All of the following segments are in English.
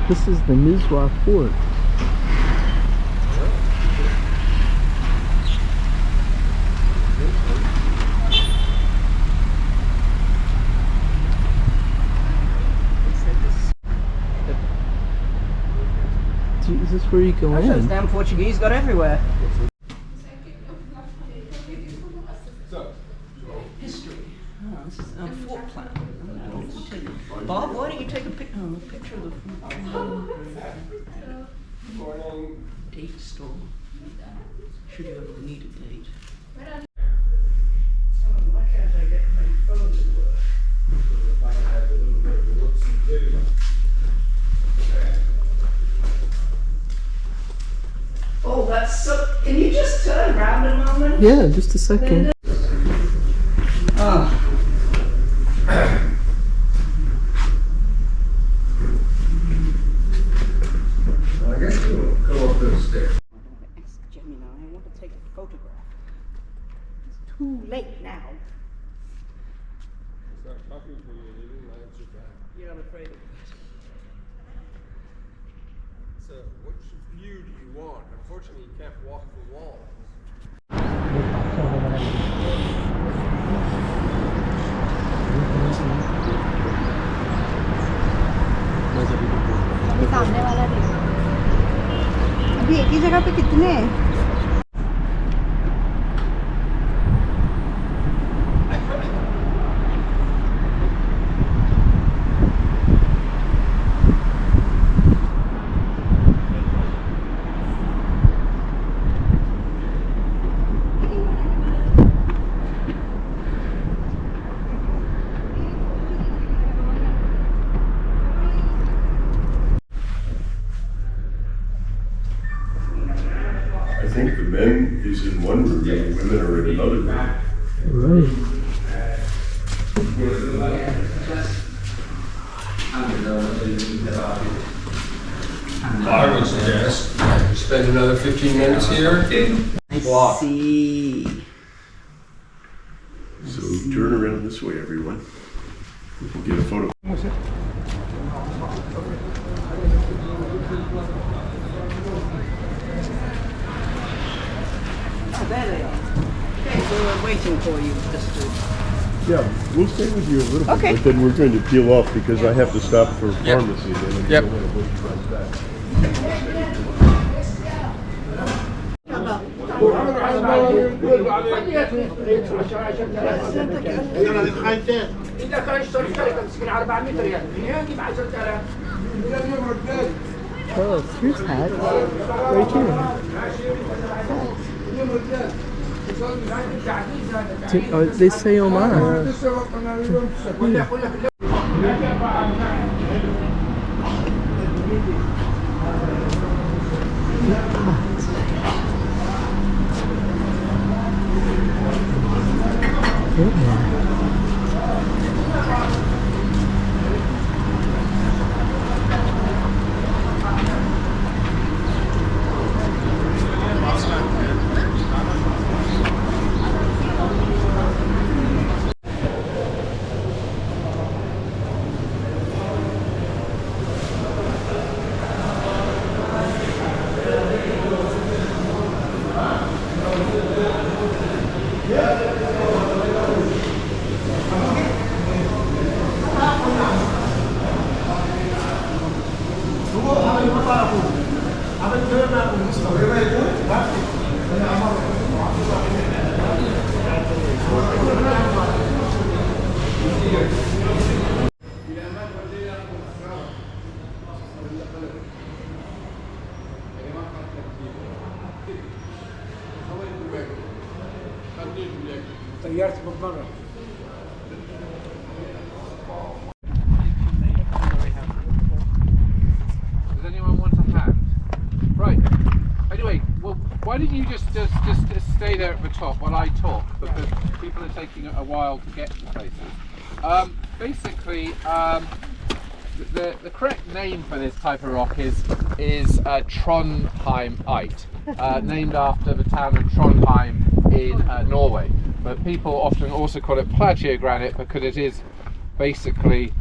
This is the Niswa port. Is this where you go in? Those damn Portuguese got everywhere. History. Oh, this is a fort plan. Bob, why don't you take a picture of the date store? Should you ever need a date? Why can't I get my phone to work? Oh, that's so. Can you just turn around a moment? Yeah, just a second. Oh. I guess we'll go up those stairs. Ask Gemini, I want to take a photograph. It's too late now. Start talking to you and you didn't answer back. Yeah, I'm afraid of it. So, which view do you want? Unfortunately, you can't walk the walls. अभी सामने वाला देखो अभी एक ही जगह पे कितने हैं I think the men is in one room and the women are in another room. Right. I would suggest you spend another 15 minutes here. Walk. See. So turn around this way, everyone. We can get a photo. Oh, there they are. Okay, so we're waiting for you just to. Yeah, we'll stay with you a little bit, Okay. but then we're going to peel off because I have to stop for pharmacy then. And Yep. you don't want to wait to run back. Charles, here's hat. Right here. They say Oman. طيرت بالمرة. Does anyone want a hand? Right. Anyway, well, why don't you just stay there at the top while I talk, because people are taking a while to get to places. Basically, the correct name for this type of rock is Trondheimite, named after the town of Trondheim in Norway. But people often also call it plagiogranite because it is basically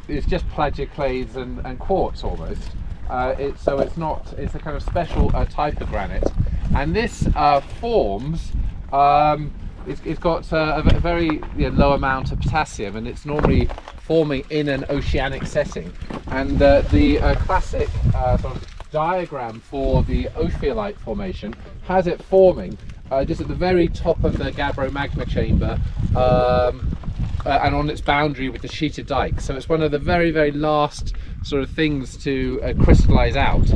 it's just plagioclase and quartz almost. It's a kind of special type of granite, and this forms. It's got a very low amount of potassium, and it's normally forming in an oceanic setting. And the classic sort of diagram for the ophiolite formation has it forming just at the very top of the gabbro magma chamber, and on its boundary with the sheeted dike. So it's one of the very, very last sort of things to crystallize out.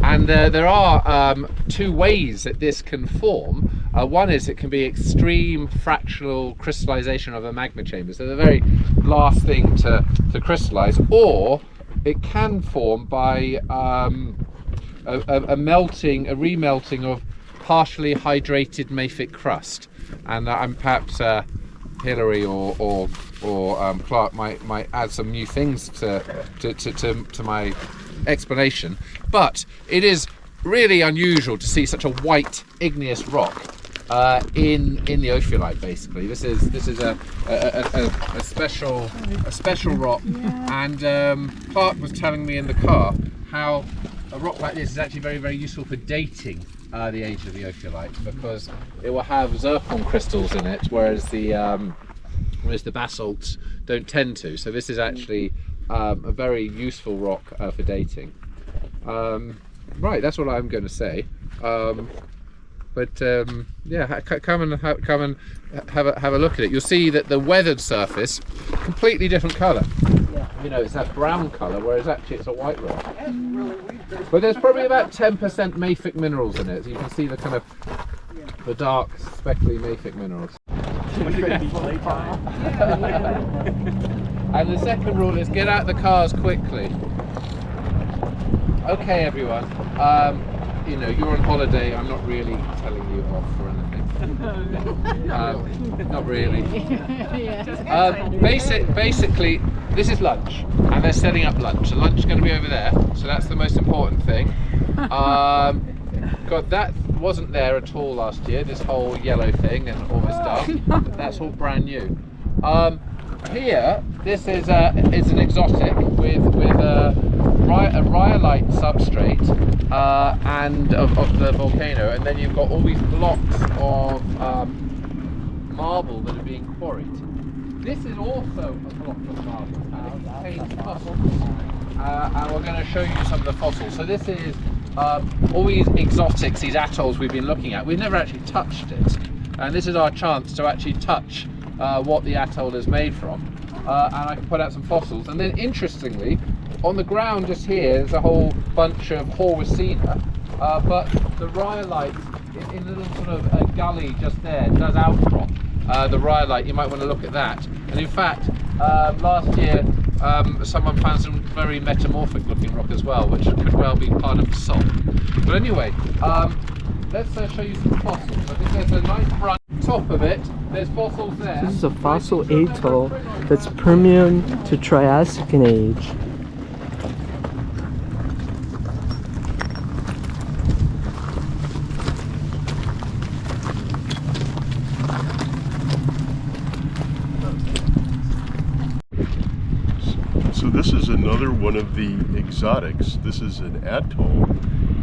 And there are two ways that this can form. One is it can be extreme fractional crystallization of a magma chamber, so the very last thing to crystallize, or it can form by a remelting of partially hydrated mafic crust. And I'm perhaps Hilary or Clark might add some new things to my explanation, but it is really unusual to see such a white igneous rock in the ophiolite. Basically, this is a special rock, and Clark was telling me in the car how a rock like this is actually very, very useful for dating the age of the ophiolite, because it will have zircon crystals in it, whereas the basalts don't tend to. So this is actually a very useful rock for dating. Right, that's what I'm going to say. Yeah, come and have a look at it. You'll see that the weathered surface, completely different colour. You know, it's that brown colour, whereas actually it's a white rock. But there's probably about 10% mafic minerals in it. So you can see the kind of the dark, speckly mafic minerals. And the second rule is get out the cars quickly. Okay, everyone. You know, you're on holiday. I'm not really telling you off or anything. Not really. Basically, this is lunch, and they're setting up lunch. So lunch is going to be over there. So that's the most important thing. God, that wasn't there at all last year. This whole yellow thing and all this stuff. That's all brand new. Here, this is an exotic with a rhyolite substrate and of the volcano, and then you've got all these blocks of marble that are being quarried. This is also a block of marble, and it contains fossils. And we're going to show you some of the fossils. So this is all these exotics, these atolls we've been looking at. We've never actually touched it, and this is our chance to actually touch what the atoll is made from. And I can put out some fossils. And then interestingly, on the ground just here, there's a whole bunch of Horwicina, but the rhyolite in a little sort of a gully just there does outcrop the rhyolite. You might want to look at that. And in fact, last year someone found some very metamorphic looking rock as well, which could well be part of the salt. But anyway, let's show you some fossils. I think there's a nice bright top of it. There's fossils there. This is a fossil atoll that's Permian to Triassic in age. So this is another one of the exotics. This is an atoll,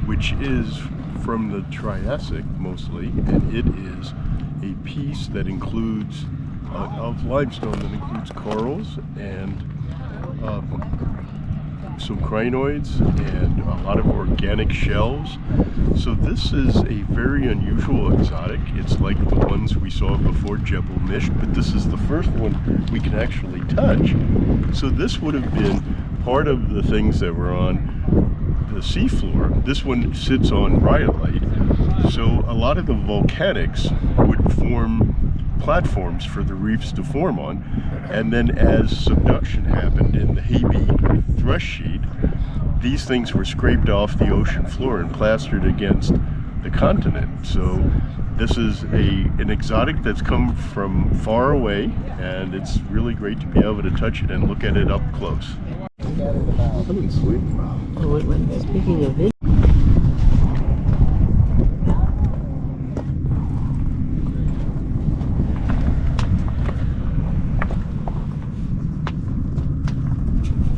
which is from the Triassic mostly, and it is a piece that includes of limestone that includes corals and some crinoids and a lot of organic shells. So this is a very unusual exotic. It's like the ones we saw before, Jebel Misht, but this is the first one we can actually touch. So this would have been part of the things that were on the seafloor. This one sits on rhyolite. So a lot of the volcanics would form platforms for the reefs to form on, and then as subduction happened in the Habi thrush sheet, these things were scraped off the ocean floor and plastered against the continent. So this is an exotic that's come from far away, and it's really great to be able to touch it and look at it up close. Oh, wait, speaking of it.